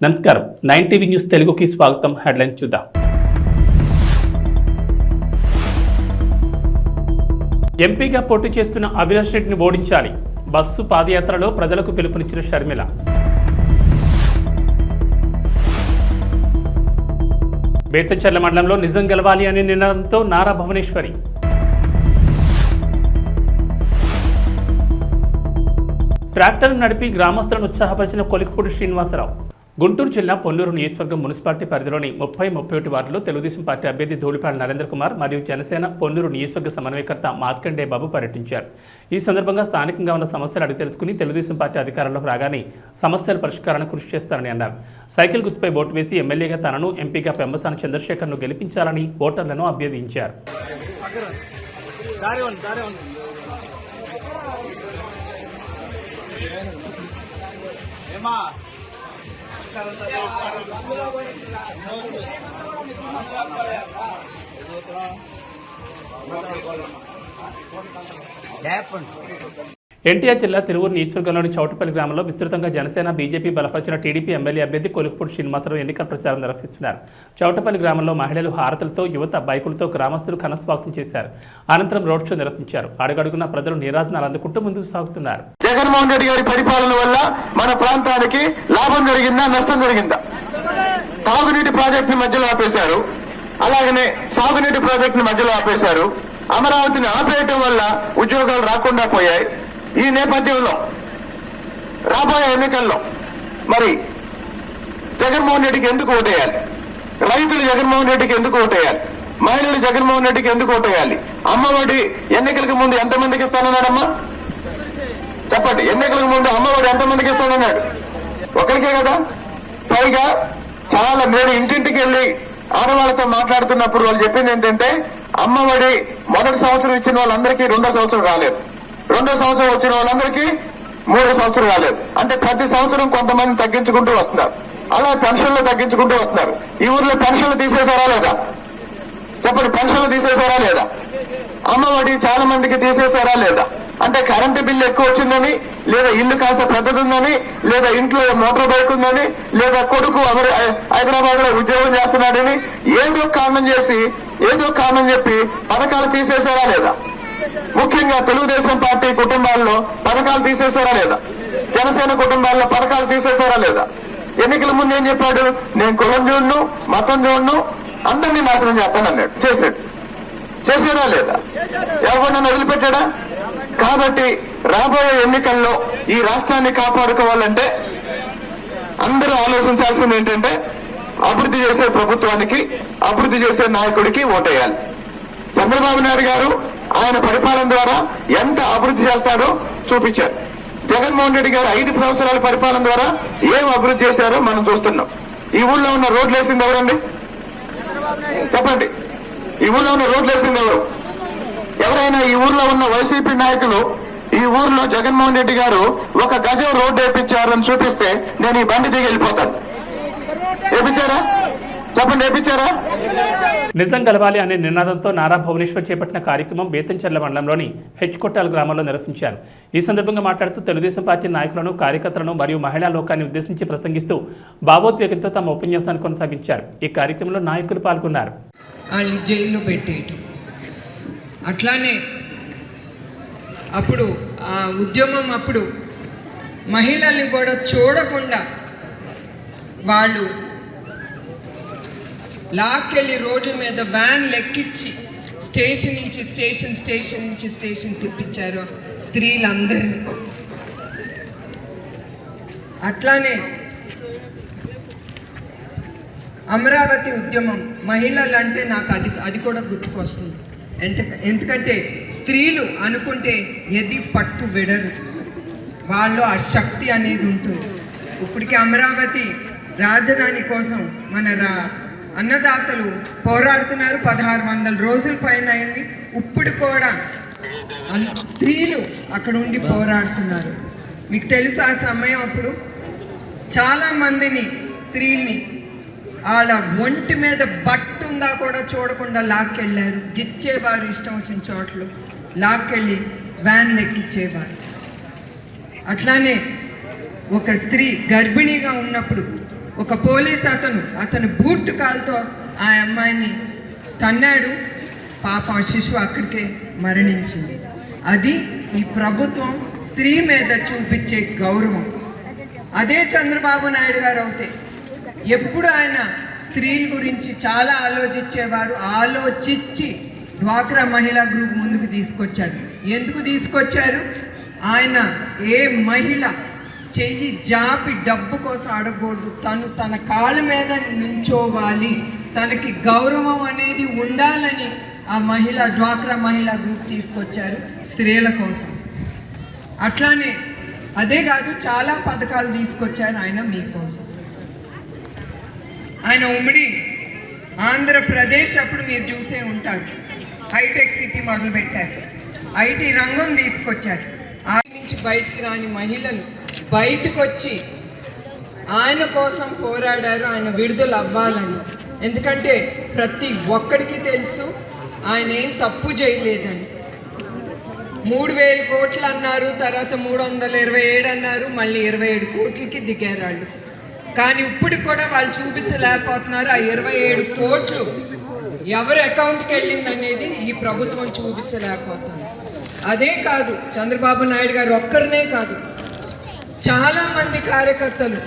నమస్కారం 9 TV news తెలుగుకి స్వాగతం. హెడ్లైన్ చూద్దాం. ఎంపీగా పోటీ చేస్తున్న అవినాష్ రెడ్డిని ఓడించాలి. బస్సు పాదయాత్రలో ప్రజలకు పిలుపునిచ్చిన షర్మిల. బేతంచెర్ల మండలంలో నిజం గెలవాలి అనే నినాదంతో నారా భువనేశ్వరి. ట్రాక్టర్ నడిపి గ్రామస్తులను ఉత్సాహపరిచిన కొలికపూడి శ్రీనివాసరావు. గుంటూరు జిల్లా పొన్నూరు నియోజకవర్గం మున్సిపాలిటీ పరిధిలోని 30-31 వార్డులో తెలుగుదేశం పార్టీ అభ్యర్థి ధూళిపాళ్ల నరేంద్ర కుమార్ మరియు జనసేన పొన్నూరు నియోజకవర్గ సమన్వయకర్త మార్కండే బాబు పర్యటించారు. ఈ సందర్భంగా స్థానికంగా ఉన్న సమస్యలు అడిగి తెలుసుకుని తెలుగుదేశం పార్టీ అధికారంలోకి రాగానే సమస్యల పరిష్కారానికి కృషి చేస్తారని అన్నారు. సైకిల్ గుర్తుపై ఓటు వేసి ఎమ్మెల్యేగా తనను, ఎంపీగా పెంబసాని చంద్రశేఖర్ను గెలిపించాలని ఓటర్లను అభ్యర్థించారు. ఎన్టీఆర్ జిల్లా తిరువూరు నియోజకవర్గంలోని చౌటపల్లి గ్రామంలో విస్తృతంగా జనసేన, బీజేపీ బలపరిచిన టీడీపీ ఎమ్మెల్యే అభ్యర్థి కొలికపూడి శ్రీనివాసరావు ఎన్నికల ప్రచారం నిర్వహిస్తున్నారు. చౌటపల్లి గ్రామంలో మహిళలు హారతులతో, యువత బైకులతో గ్రామస్తులు ఘనస్వాగతం చేశారు. అనంతరం రోడ్ షో నిర్వహించారు. అడుగడుగున ప్రజలు నీరాజనాలు అందుకుంటూ ముందుకు సాగుతున్నారు. జగన్మోహన్ రెడ్డి గారి పరిపాలన వల్ల మన ప్రాంతానికి లాభం జరిగిందా, నష్టం జరిగిందా? తాగునీటి ప్రాజెక్టుని మధ్యలో ఆపేశారు, అలాగనే సాగునీటి ప్రాజెక్టుని మధ్యలో ఆపేశారు. అమరావతిని ఆపేయటం వల్ల ఉద్యోగాలు రాకుండా పోయాయి. ఈ నేపథ్యంలో రాబోయే ఎన్నికల్లో మరి జగన్మోహన్ రెడ్డికి ఎందుకు ఓటేయాలి? రైతులు జగన్మోహన్ రెడ్డికి ఎందుకు ఓటేయాలి? మహిళలు జగన్మోహన్ రెడ్డికి ఎందుకు ఓటేయాలి? అమ్మఒడి ఎన్నికలకు ముందు ఎంతమందికి ఇస్తానన్నాడమ్మా? చెప్పండి. ఎన్నికలకు ముందు అమ్మఒడి ఎంతమందికి ఇస్తానన్నాడు? ఒకరికే కదా. పైగా చాలా నేను ఇంటింటికి వెళ్ళి ఆడవాళ్ళతో మాట్లాడుతున్నప్పుడు వాళ్ళు చెప్పింది ఏంటంటే, అమ్మఒడి మొదటి సంవత్సరం ఇచ్చిన వాళ్ళందరికీ రెండో సంవత్సరం రాలేదు, రెండో సంవత్సరం వచ్చిన వాళ్ళందరికీ మూడో సంవత్సరం రాలేదు. అంటే ప్రతి సంవత్సరం కొంతమంది తగ్గించుకుంటూ వస్తున్నారు. అలా పెన్షన్లు తగ్గించుకుంటూ వస్తున్నారు. ఈ ఊర్లో పెన్షన్లు తీసేశారా లేదా? చెప్పండి. పెన్షన్లు తీసేశారా లేదా? అమ్మఒడి చాలా మందికి తీసేశారా లేదా? అంటే కరెంటు బిల్లు ఎక్కువ వచ్చిందని, లేదా ఇల్లు కాస్త పెద్దదుందని, లేదా ఇంట్లో మోటార్ బైక్ ఉందని, లేదా కొడుకు హైదరాబాద్ లో ఉద్యోగం చేస్తున్నాడని ఏదో కారణం చెప్పి పథకాలు తీసేశారా లేదా? ముఖ్యంగా తెలుగుదేశం పార్టీ కుటుంబాల్లో పథకాలు తీసేశారా లేదా? జనసేన కుటుంబాల్లో పథకాలు తీసేశారా లేదా? ఎన్నికల ముందు ఏం చెప్పాడు? నేను కులం చూడను, మతం చూడను, అందరినీ నాశనం చేస్తానన్నాడు. చేసాడా లేదా? ఎవరినైనా వదిలిపెట్టాడా? కాబట్టి రాబోయే ఎన్నికల్లో ఈ రాష్ట్రాన్ని కాపాడుకోవాలంటే అందరూ ఆలోచించాల్సింది ఏంటంటే, అభివృద్ధి చేసే ప్రభుత్వానికి, అభివృద్ధి చేసే నాయకుడికి ఓటేయాలి. చంద్రబాబు నాయుడు గారు ఆయన పరిపాలన ద్వారా ఎంత అభివృద్ధి చేస్తాడో చూపించారు. జగన్మోహన్ రెడ్డి గారు 5 సంవత్సరాల పరిపాలన ద్వారా ఏం అభివృద్ధి చేశారో మనం చూస్తున్నాం. ఈ ఊళ్ళో ఉన్న రోడ్లు వేసింది ఎవరండి? చెప్పండి. ఈ ఊళ్ళో ఉన్న రోడ్లు వేసింది ఎవరు? ఎవరైనా ఈ ఊర్లో ఉన్న వైసీపీ నాయకులు ఈ ఊర్లో జగన్మోహన్ రెడ్డి గారు 1 గజం రోడ్డు వేయించారని చూపిస్తే నేను ఈ బండి దిగి వెళ్ళిపోతాను. వేయించారా? చెప్పండి. వేయించారా? నిజం గెలవాలి అనే నినాదంతో నారా భువనేశ్వర్ చేపట్టిన కార్యక్రమం బేతంచెర్ల మండలంలోని హెచ్కొట్టాల గ్రామంలో నిర్వహించారు. ఈ సందర్భంగా మాట్లాడుతూ తెలుగుదేశం పార్టీ నాయకులను, కార్యకర్తలను మరియు మహిళా లోకాన్ని ఉద్దేశించి ప్రసంగిస్తూ భావోద్వేగంతో తమ ఉపన్యాసాన్ని కొనసాగించారు. ఈ కార్యక్రమంలో నాయకులు పాల్గొన్నారు. జైల్లో పెట్టేయటం, అట్లానే అప్పుడు ఆ ఉద్యమం అప్పుడు మహిళల్ని కూడా చూడకుండా వాళ్ళు లాక్కెళ్ళి రోడ్ల మీద వ్యాన్లు ఎక్కించి స్టేషన్ నుంచి స్టేషన్ తిప్పించారు స్త్రీలందరినీ. అట్లానే అమరావతి ఉద్యమం మహిళలు అంటే నాకు అది కూడా గుర్తుకొస్తుంది. ఎందుకంటే స్త్రీలు అనుకుంటే ఎది పట్టు విడరు, వాళ్ళు ఆ శక్తి అనేది ఉంటుంది. ఇప్పటికీ అమరావతి రాజధాని కోసం మన అన్నదాతలు పోరాడుతున్నారు. 1600 రోజుల పైన అయింది. ఇప్పుడు కూడా స్త్రీలు అక్కడ ఉండి పోరాడుతున్నారు. మీకు తెలుసు ఆ సమయం అప్పుడు చాలామందిని స్త్రీల్ని వాళ్ళ ఒంటి మీద బట్టుందా కూడా చూడకుండా లాక్కెళ్ళారు, గిచ్చేవారు. ఇష్టం వచ్చిన చోట్లు లాక్కెళ్ళి వ్యాన్లు ఎక్కించేవారు. అట్లానే ఒక స్త్రీ గర్భిణీగా ఉన్నప్పుడు ఒక పోలీస్ అతను బూట్ కాలుతో ఆ అమ్మాయిని తన్నాడు. పాప శిశువు అక్కడికే మరణించింది. అది ఈ ప్రభుత్వం స్త్రీ మీద చూపించే గౌరవం. అదే చంద్రబాబు నాయుడు గారు అవుతే ఎప్పుడు ఆయన స్త్రీల గురించి చాలా ఆలోచించేవారు. ఆలోచించి డ్వాక్రా మహిళా గ్రూప్ ముందుకు తీసుకొచ్చాడు. ఎందుకు తీసుకొచ్చారు? ఆయన ఏ మహిళ చెయ్యి జాపి డబ్బు కోసం అడగకూడదు, తన కాళ్ళ మీద నుంచోవాలి, తనకి గౌరవం అనేది ఉండాలని ఆ డ్వాక్రా మహిళా గ్రూప్ తీసుకొచ్చారు స్త్రీల కోసం. అట్లానే అదే కాదు, చాలా పథకాలు తీసుకొచ్చారు ఆయన మీకోసం. ఆయన ఉమ్మడి ఆంధ్రప్రదేశ్ అప్పుడు మీరు చూసే ఉంటారు, హైటెక్ సిటీ మొదలుపెట్టారు, ఐటీ రంగం తీసుకొచ్చారు. ఆయన నుంచి బయటికి రాని మహిళలు బయటకు వచ్చి ఆయన కోసం పోరాడారు, ఆయన విడుదల అవ్వాలని. ఎందుకంటే ప్రతి ఒక్కడికి తెలుసు ఆయన ఏం తప్పు చేయలేదని. 3,000 కోట్లు అన్నారు, తర్వాత 327 అన్నారు, మళ్ళీ 27 కోట్లకి దిగారు వాళ్ళు. కానీ ఇప్పుడు కూడా వాళ్ళు చూపించలేకపోతున్నారు. ఆ 27 కోట్లు ఎవరి అకౌంట్కి వెళ్ళింది అనేది ఈ ప్రభుత్వం చూపించలేకపోతుంది. అదే కాదు, చంద్రబాబు నాయుడు గారు ఒక్కరినే కాదు, చాలామంది కార్యకర్తలు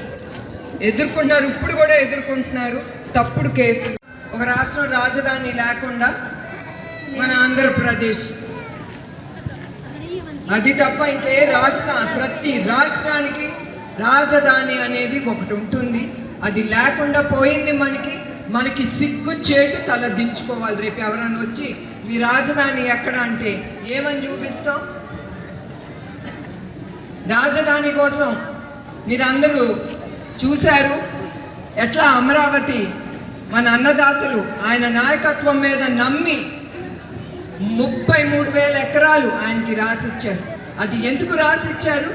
ఎదుర్కొన్నారు, ఇప్పుడు కూడా ఎదుర్కొంటున్నారు తప్పుడు కేసులు. ఒక రాష్ట్రం రాజధాని లేకుండా మన ఆంధ్రప్రదేశ్, అది తప్ప ఇంకే ప్రతి రాష్ట్రానికి రాజధాని అనేది ఒకటి ఉంటుంది. అది లేకుండా పోయింది. మనకి సిగ్గు చేటు తల దించుకోవాలి. రేపు ఎవరైనా వచ్చి మీ రాజధాని ఎక్కడ అంటే ఏమని చూపిస్తాం? రాజధాని కోసం మీరందరూ చూశారు ఎట్లా అమరావతి మన అన్నదాతలు ఆయన నాయకత్వం మీద నమ్మి 33,000 ఎకరాలు ఆయనకి రాసిచ్చారు. అది ఎందుకు రాసిచ్చారు?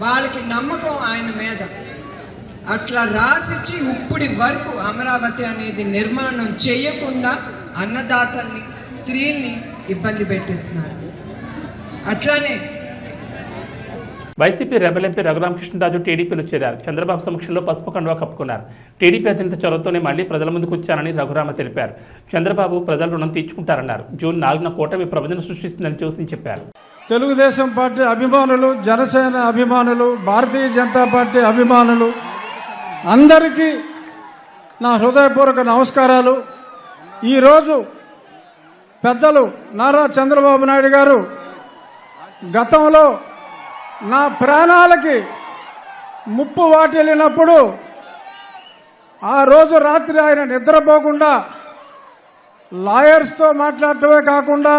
వాళ్ళకి నమ్మకం ఆయన మీద. అట్లా రాసిచ్చి ఇప్పటి వరకు అమరావతి అనేది నిర్మాణం చేయకుండా అన్నదాతల్ని, స్త్రీల్ని ఇబ్బంది పెట్టిస్తున్నారు. అట్లానే వైసీపీ రెబల్ ఎంపీ రఘురామకృష్ణరాజు టీడీపీలో చేరారు. చంద్రబాబు సమక్షంలో పసుపు కండువా కప్పుకున్నారు. టీడీపీ అధినేత చొరవతోనే మళ్లీ ప్రజల ముందుకు వచ్చారని రఘురామ తెలిపారు. చంద్రబాబు ప్రజల రుణం తీర్చుకుంటారన్నారు. జూన్ 4న కూటమి ప్రవచన సృష్టిస్తుందని చూసి చెప్పారు. తెలుగుదేశం పార్టీ అభిమానులు, జనసేన అభిమానులు, భారతీయ జనతా పార్టీ అభిమానులు అందరికీ నా హృదయపూర్వక నమస్కారాలు. ఈరోజు పెద్దలు నారా చంద్రబాబు నాయుడు గారు గతంలో నా ప్రాణాలకి ముప్పు వాటిల్లినప్పుడు ఆ రోజు రాత్రి ఆయన నిద్రపోకుండా లాయర్స్తో మాట్లాడటమే కాకుండా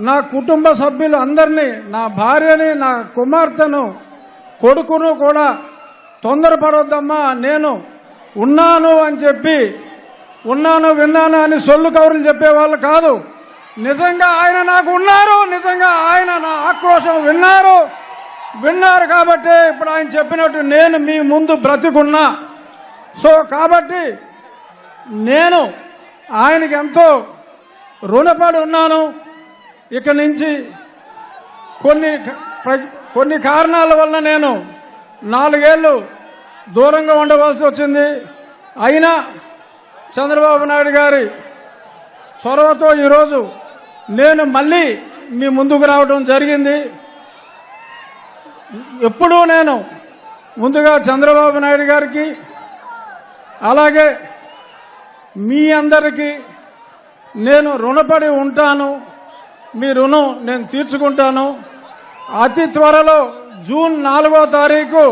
నా కుటుంబ సభ్యులు అందరినీ, నా భార్యని, నా కుమార్తెను, కొడుకును కూడా తొందరపడొద్దమ్మా, నేను ఉన్నాను అని చెప్పి, ఉన్నాను విన్నాను అని సొల్లు కబుర్లు చెప్పేవాళ్ళు కాదు. నిజంగా ఆయన నాకు ఉన్నారు, నిజంగా ఆయన నా ఆక్రోశం విన్నారు కాబట్టి ఇప్పుడు ఆయన చెప్పినట్టు నేను మీ ముందు బ్రతికున్నా. సో కాబట్టి నేను ఆయనకి ఎంతో రుణపడి ఉన్నాను. ఇక నుంచి కొన్ని కారణాల వల్ల నేను 4 ఏళ్లు దూరంగా ఉండవలసి వచ్చింది. అయినా చంద్రబాబు నాయుడు గారి చొరవతో ఈరోజు నేను మళ్ళీ మీ ముందుకు రావడం జరిగింది. ఎప్పుడూ నేను ముందుగా చంద్రబాబు నాయుడు గారికి, అలాగే మీ అందరికీ నేను రుణపడి ఉంటాను. మీ రుణం నేను తీర్చుకుంటాను. అతి త్వరలో జూన్ 4వ తారీఖు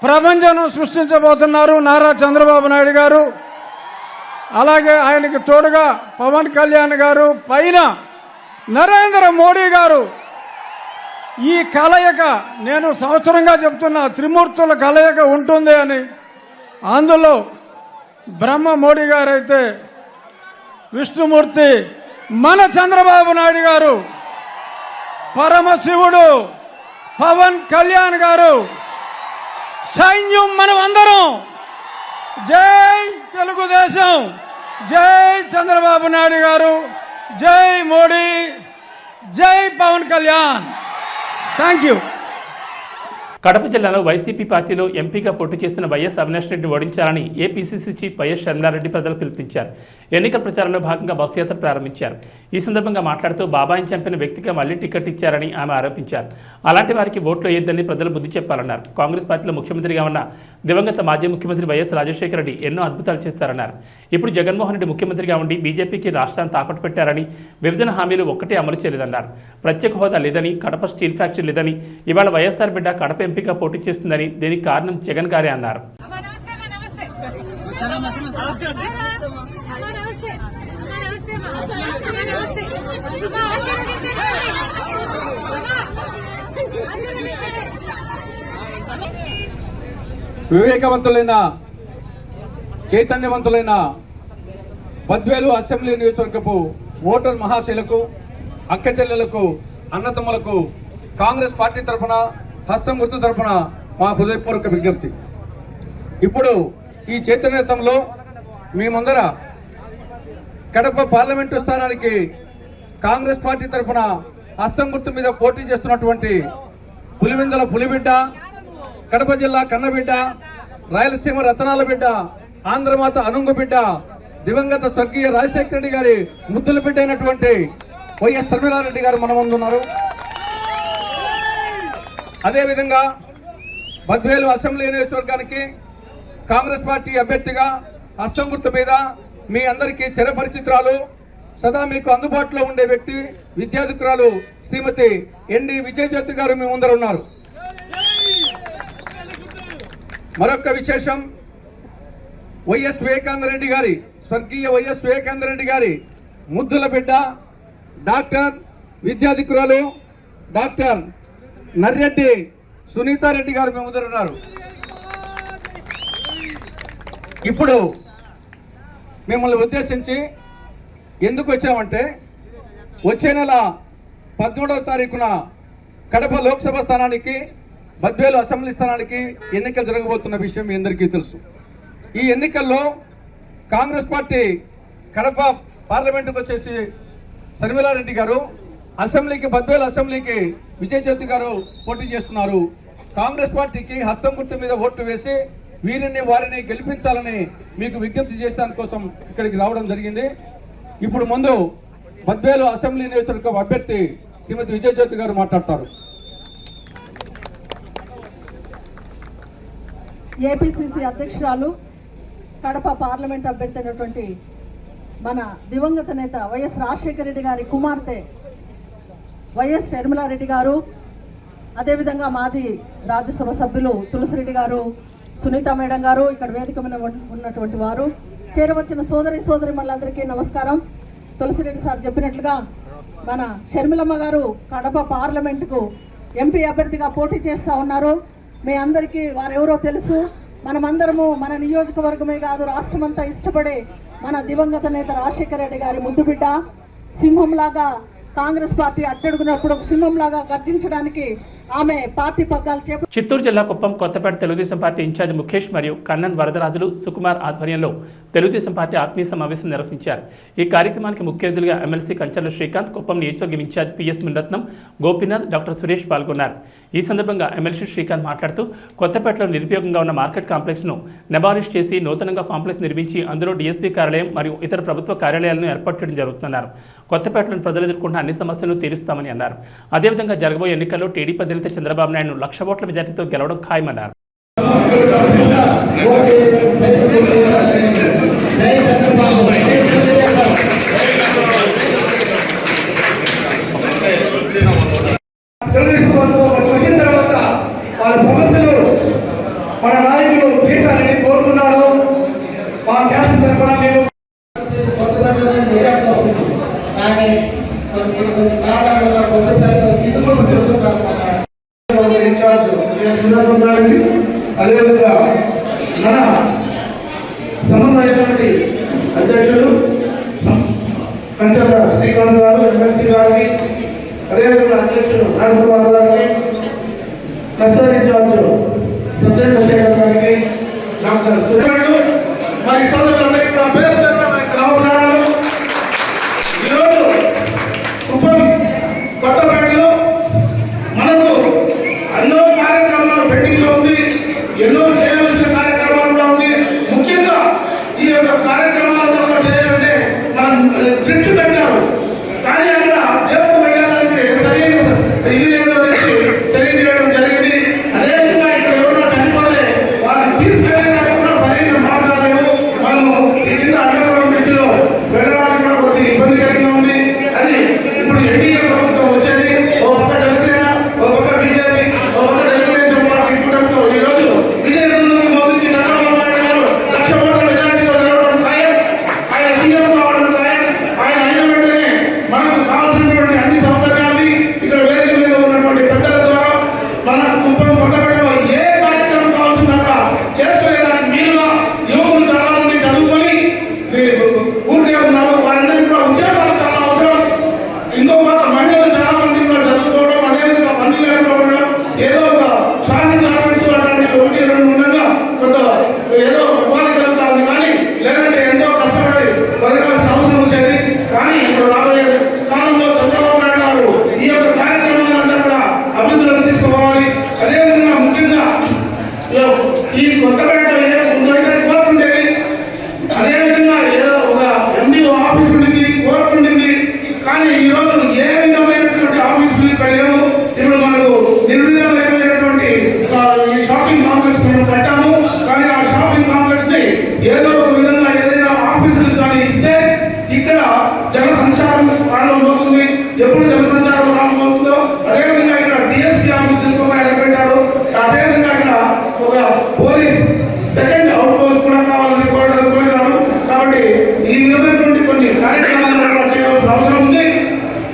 ప్రపంచం సృష్టించబోతున్నారు నారా చంద్రబాబు నాయుడు గారు. అలాగే ఆయనకి తోడుగా పవన్ కళ్యాణ్ గారు, పైన నరేంద్ర మోడీ గారు. ఈ కలయిక నేను సంవత్సరంగా చెప్తున్నా, త్రిమూర్తుల కలయిక ఉంటుంది అని. అందులో బ్రహ్మ మోడీ గారు అయితే విష్ణుమూర్తి మన చంద్రబాబు నాయుడు గారు, పరమశివుడు పవన్ కళ్యాణ్ గారు, సైన్యం మనం అందరం. జై తెలుగుదేశం, జై చంద్రబాబు నాయుడు గారు, జై మోడీ, జై పవన్ కళ్యాణ్. Thank you. కడప జిల్లాలో వైసీపీ పార్టీలో ఎంపీగా పోటీ చేస్తున్న వైఎస్ అవినాష్ రెడ్డిని ఓడించాలని ఏపీసీసీ చీఫ్ వైఎస్ షర్మిలారెడ్డి ప్రజలు పిలుపునిచ్చారు. ఎన్నికల ప్రచారంలో భాగంగా బస్సు యాత్ర ప్రారంభించారు. ఈ సందర్భంగా మాట్లాడుతూ బాబాయిని చంపిన వ్యక్తిగా మళ్లీ టికెట్ ఇచ్చారని ఆమె ఆరోపించారు. అలాంటి వారికి ఓట్లు వేయొద్దని ప్రజలు బుద్ధి చెప్పాలన్నారు. కాంగ్రెస్ పార్టీలో ముఖ్యమంత్రిగా ఉన్న దివంగత మాజీ ముఖ్యమంత్రి వైఎస్ రాజశేఖర రెడ్డి ఎన్నో అద్భుతాలు చేశారన్నారు. ఇప్పుడు జగన్మోహన్ రెడ్డి ముఖ్యమంత్రిగా ఉండి బీజేపీకి రాష్ట్రాన్ని తాకట్టు పెట్టారని, విభజన హామీలు ఒక్కటే అమలు చేయలేదన్నారు. ప్రత్యేక హోదా లేదని, కడప స్టీల్ ఫ్యాక్టరీ లేదని, ఇవాళ వైఎస్ఆర్ బిడ్డ కడప ఎంపీగా పోటీ చేస్తుందని, దీనికి కారణం జగన్ గారే అన్నారు. వివేకవంతులైన చైతన్యవంతులైన బద్వేలు అసెంబ్లీ నియోజకవర్గపు ఓటర్ మహాశైలకు, అక్క చెల్లెలకు, అన్నతమ్ములకు కాంగ్రెస్ పార్టీ తరఫున, హస్తం గుర్తు తరఫున మా హృదయపూర్వక విజ్ఞప్తి. ఇప్పుడు ఈ చైతన్యతంలో మీ ముందర కడప పార్లమెంటు స్థానానికి కాంగ్రెస్ పార్టీ తరఫున హస్తం గుర్తు మీద పోటీ చేస్తున్నటువంటి పులివెందుల పులిబిడ్డ, కడప జిల్లా కన్నబిడ్డ, రాయలసీమ రతనాల బిడ్డ, ఆంధ్రమాత అనుంగు బిడ్డ, దివంగత స్వర్గీయ రాజశేఖర రెడ్డి గారి ముద్దుల బిడ్డ అయినటువంటి వైఎస్ షర్మిలారెడ్డి గారు మన ముందున్నారు. అదేవిధంగా బద్వేలు అసెంబ్లీ నియోజకవర్గానికి కాంగ్రెస్ పార్టీ అభ్యర్థిగా హస్తం గుర్తు మీద మీ అందరికీ చిరపరిచితురాలు, సదా మీకు అందుబాటులో ఉండే వ్యక్తి, విద్యాధికురాలు శ్రీమతి ఎన్డి విజయజ్యోతి గారు మీ ముందర ఉన్నారు. మరొక విశేషం, వైఎస్ వివేకానంద రెడ్డి గారి, స్వర్గీయ వైఎస్ వివేకానంద రెడ్డి గారి ముద్దుల బిడ్డ డాక్టర్, విద్యాధికురాలు డాక్టర్ నర్రెడ్డి సునీతారెడ్డి గారు మీ ముందర ఉన్నారు. ఇప్పుడు మిమ్మల్ని ఉద్దేశించి ఎందుకు వచ్చామంటే, వచ్చే నెల 13వ తారీఖున కడప లోక్సభ స్థానానికి, బద్వేలు అసెంబ్లీ స్థానానికి ఎన్నికలు జరగబోతున్న విషయం మీ అందరికీ తెలుసు. ఈ ఎన్నికల్లో కాంగ్రెస్ పార్టీ కడప పార్లమెంటుకు వచ్చేసి షర్మిలారెడ్డి గారు, అసెంబ్లీకి బద్వేలు అసెంబ్లీకి విజయజ్యోతి గారు పోటీ చేస్తున్నారు. కాంగ్రెస్ పార్టీకి హస్తం గుర్తు మీద ఓట్లు వేసి వీరిని వారిని గెలిపించాలని మీకు విజ్ఞప్తి చేసే కోసం ఇక్కడికి రావడం జరిగింది. ఇప్పుడు ముందు బద్వేలు అసెంబ్లీ నియోజకవర్గ అభ్యర్థి శ్రీమతి విజయజ్యోతి గారు మాట్లాడతారు. ఏపీసీసీ అధ్యక్షురాలు, కడప పార్లమెంట్ అభ్యర్థి అయినటువంటి మన దివంగత నేత వైఎస్ రాజశేఖర రెడ్డి గారి కుమార్తె వైఎస్ షర్మిలారెడ్డి గారు, అదేవిధంగా మాజీ రాజ్యసభ సభ్యులు తులసిరెడ్డి గారు, సునీత మేడం గారు, ఇక్కడ వేదిక మీద ఉన్నటువంటి వారు, చేరవచ్చిన సోదరి మళ్ళందరికీ నమస్కారం. తులసిరెడ్డి సార్ చెప్పినట్లుగా మన షర్మిలమ్మ గారు కడప పార్లమెంటుకు ఎంపీ అభ్యర్థిగా పోటీ చేస్తూ ఉన్నారు. మీ అందరికీ వారెవరో తెలుసు. మనమందరము మన నియోజకవర్గమే కాదు, రాష్ట్రమంతా ఇష్టపడే మన దివంగత నేత రాజశేఖర రెడ్డి గారి ముద్దుబిడ్డ, సింహంలాగా కాంగ్రెస్ పార్టీ అట్టడుగునప్పుడు సింహంలాగా గర్జించడానికి ఆమె పార్టీ పగ్గాలు చేపట్టారు. చిత్తూరు జిల్లా కుప్పం కొత్తపేట తెలుగుదేశం పార్టీ ఇన్ఛార్జ్ ముఖేష్ మరియు కన్నన్ వరదరాజులు సుకుమార్ ఆధ్వర్యంలో తెలుగుదేశం పార్టీ ఆత్మీయ సమావేశం నిర్వహించారు. ఈ కార్యక్రమానికి ముఖ్య అతిథులుగా ఎమ్మెల్సీ కంచర్ల శ్రీకాంత్, కుప్పం నియోజకవర్గం in charge P S Minaratnam, Gopinath, doctor Suresh పాల్గొన్నారు. ఈ సందర్భంగా ఎమ్మెల్సీ శ్రీకాంత్ మాట్లాడుతూ కొత్తపేటలో నిరుపయోగంగా ఉన్న మార్కెట్ కాంప్లెక్స్ను నెబాలిష్ చేసి నూతనంగా కాంప్లెక్స్ నిర్మించి అందులో డీఎస్పీ కార్యాలయం మరియు ఇతర ప్రభుత్వ కార్యాలయాలను ఏర్పాటు చేయడం జరుగుతున్నారు. కొత్తపేటలోని ప్రజలు ఎదుర్కొంటున్న అన్ని సమస్యలను తీరుస్తామని అన్నారు. అదేవిధంగా జరగబోయే ఎన్నికల్లో టీడీపీ అధినేత చంద్రబాబు నాయుడు 1,00,000 ఓట్ల మెజార్టీతో గెలవడం ఖాయమన్నారు. వచ్చిన తర్వాత వాళ్ళ సమస్యలు మన నాయకులు తీర్చాలని కోరుతున్నాను. మా క్యాస్ట్ తరఫున మేము అదేవిధంగా మన సమన్వయ కమిటీ అధ్యక్షుడు కంచర్ల శ్రీకాంత్ గారు, ఎమ్మెల్సీ గారికి, అదేవిధంగా అధ్యక్షుడు రాజకుమార్ గారికి, క్లస్టర్ ఇన్ఛార్జ్ సత్యశేఖర్ గారికి, డాక్టర్ సురేష్ మరి సోదరులందరికీ కూడా పేరు నమస్కారాలు. ఈరోజు కుప్పం కొత్తపేటలో మనకు ఎన్నో కార్యక్రమాలు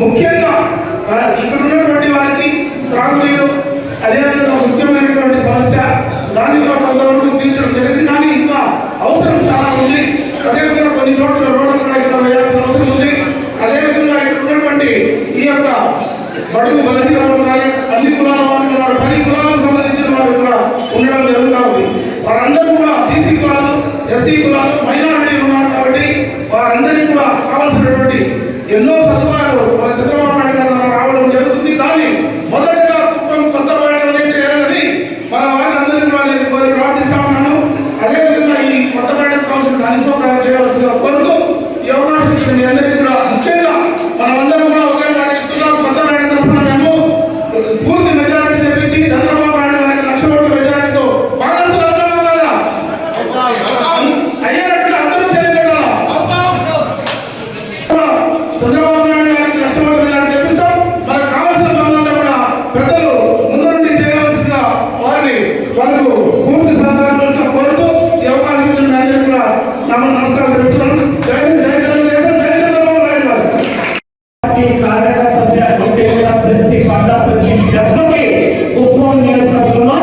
ముఖ్యంగా ఇక్కడ ఉన్నటువంటి వారికి త్రాగునీరు అదేవిధంగా ముఖ్యమైనటువంటి సమస్య దాన్ని కూడా కొంతవరకు తీర్చడం జరిగింది. కానీ ఇంకా అవసరం చాలా ఉంది. అదేవిధంగా కొన్ని చోట్ల రోడ్లు కూడా ఇంకా వేయాల్సిన అవసరం ఉంది. అదేవిధంగా ఇక్కడ ఉన్నటువంటి ఈ యొక్క బడుగు బలహీన వర్గాలు అన్ని కులాల వారు ఉన్నారు. 10 కులాలకు సంబంధించిన వారు కూడా ఉండడం జరుగుతూ ఉంది. వారందరూ కూడా బీసీ కులాలు, ఎస్సీ కులాలు, మైనారిటీలు ఉన్నారు. కాబట్టి వారందరికీ కూడా కావాల్సినటువంటి ఎన్నో సదుపాయాలు మన చంద్రబాబు నాయుడు గారి ద్వారా రావడం జరుగుతుంది. కానీ మొదటగా కుప్పం కొత్తపేటలోనే చేయాలని మన వారందరినీ కూడా నేను కోరి ప్రార్థిస్తా ఉన్నాను. అదేవిధంగా ఈ కొత్తపేటకు కావాల్సిన అన్ని సౌకర్యాలు చేయవలసిందిగా కోరుతూ ఈ అవకాశం ఇచ్చిన మీ అందరికీ కూడా ముఖ్యంగా మనమందరం కూడా ఒకే మాట ఇస్తున్నాం. కొత్తపేట తరఫున మేము పూర్తి మెజారిటీ తెప్పించి చంద్రబాబు నాయుడు గారికి 1,00,000 ఓట్ల మెజారిటీతో భాగస్వామ్యం అయ్యేటట్లు అందరూ చేయాలి. చంద్రబాబు నాయుడు గారికి 1,00,000 ఓట్ల మెజారిటీ తెప్పిస్తాం. మనకు కావాల్సిన పనులంతా కూడా పెద్దలు ముందు నుండి చేయవలసిందిగా వాళ్ళకు పూర్తి సహకారం కోరుతూ ఈ అవకాశం ఇచ్చిన మీ అందరికీ కూడా నమస్కారం తెలుపుతున్నాను. జై హింద్, జై తెలుగుదేశం, జై చంద్రబాబు నాయుడు గారు. ప్రతి పంట ప్రతి దెబ్బకి కుప్పం నియోజకవర్గంలో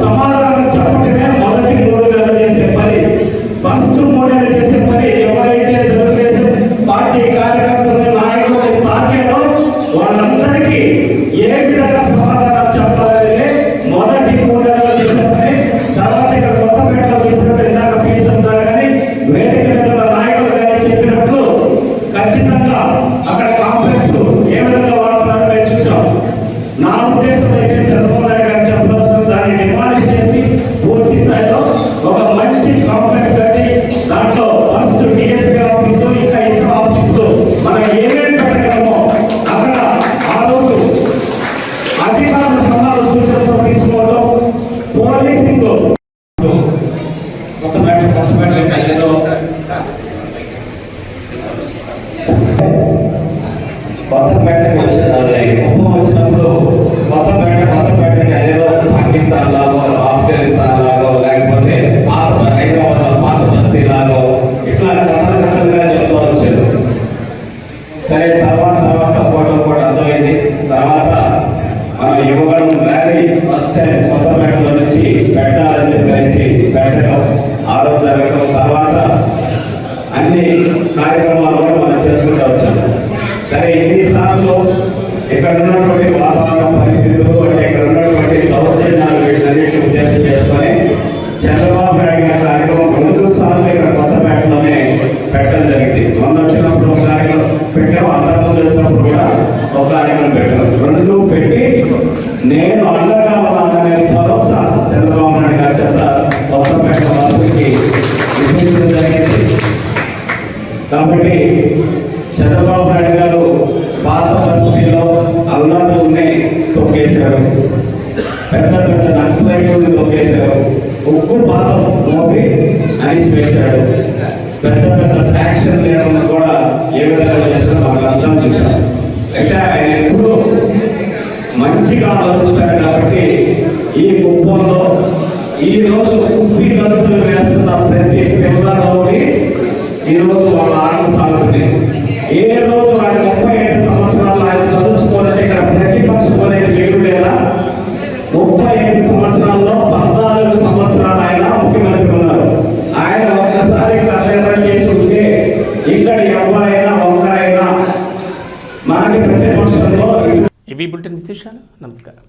సమాధానం చెప్పడమే మొదటి 3 నెలలు చేసే పని. ఫస్ట్ 3 నెలలు చేసే పని ఎవరైతే తెలుగుదేశం పార్టీ కార్యకర్తలు నాయకులు తాకారో వాళ్ళందరికీ ఏ విధంగా సమాధానం చెప్పాలనేది మొదటి 3 నెలలు చేసే పని. తర్వాత ఇక్కడ కొత్తపేటలో చెప్పినట్టు ఇందాక పీసం కానీ వేదిక మీద ఉన్న నాయకులు కానీ చెప్పినట్లు ఖచ్చితంగా అక్కడ కాంప్లెక్స్ ఏ విధంగా వాడుతున్నారో మేము చూసాం. నా ఉద్దేశం అయితే చంద్రబాబు నాయుడు గారు చెప్పవచ్చు, దాన్ని డిమాలిష్ చేసి పూర్తి స్థాయిలో ఒక మంచి కాంప్లెక్స్ కట్టి దాంట్లో ఫస్ట్ డిఎస్పీ ఆఫీసు ఇంకా ఇతర ఆఫీసులు మనం ఏమేమి పెట్టగలమో అక్కడ ఆ రోజు అధికారుల సలహాలు సూచనలు తీసుకోవడం, పోలీసింగ్ కొత్తపేట అయ్యేదో కొత్తపేటకు కుప్పం వచ్చినప్పుడు కొత్తపేట అదేదో పాకిస్తాన్ లాగో ఆఫ్ఘనిస్తాన్ లాగో లేకపోతే హైదరాబాద్ పాత బస్తీ లాగో ఇట్లా కథలుగా చెప్తూ వచ్చారు. సరే తర్వాత కూడా అర్థమైంది. తర్వాత మనం యువగణం ర్యాలీ ఫస్ట్ టైం కొత్తపేటలో నుంచి పెట్టాలని చెప్పేసి పెట్టడం ఆ రోజు జరగడం, తర్వాత అన్ని కార్యక్రమాలు కూడా మనం చేసుకుంటూ వచ్చాము. సరే ఇన్నిసార్లు ఇక్కడ ఉన్నటువంటి వాతావరణ పరిస్థితులు అంటే ఇక్కడ ఉన్నటువంటి దౌర్జన్యాలు వీటినన్నింటినీ ఉద్దేశం చేసుకొని చంద్రబాబు నాయుడు గారి కార్యక్రమం 2 సార్లు ఇక్కడ కొత్తపేటలోనే పెట్టడం జరిగింది. మొన్న వచ్చినప్పుడు ఒక కార్యక్రమం పెట్టాము, అంతకుముందు వచ్చినప్పుడు కూడా ఒక కార్యక్రమం పెట్టాము. 2 పెట్టి నేను అండగా ఉన్నాననే భరోసా చంద్రబాబు నాయుడు గారి చేత కొత్తపేట వాసులకి ఇప్పించడం జరిగింది. కాబట్టి చంద్రబాబు నాయుడు గారు పాత బస్తీలో అల్లాపూర్ని తొక్కేశారు, పెద్ద నక్సలైట్లను తొక్కేశారు, ఉక్కు పాతం మోపి అణిచివేశాడు, పెద్ద ఫ్యాక్షన్ లీడర్లను కూడా ఏ విధంగా చేస్తారో మనకు అర్థం చూశారు. అయితే ఆయన ఎప్పుడు మంచిగా ఆలోచిస్తారు. కాబట్టి ఈ కుప్పంలో ఈరోజు కుప్పి గంతులు వేస్తున్న ప్రతి పిల్లలోని ఈరోజు వాళ్ళ ఆనంద సాగుతుంది. ఏ రోజు ఆయన 35 సంవత్సరాలు ఆయన తలుచుకోవాలంటే ఇక్కడ ప్రతిపక్షం అనేది లేడు లేదా? 35 సంవత్సరాల్లో 14 సంవత్సరాలు ఆయన ముఖ్యమంత్రి ఉన్నారు. ఆయన ఒక్కసారి ఇక్కడ చేసి ఉంటే ఇక్కడ ఎవరైనా ఒక్కరైనా మనకి ప్రతిపక్షంలో. ఇవి బులెటిన్ విశేషాలు. నమస్కారం.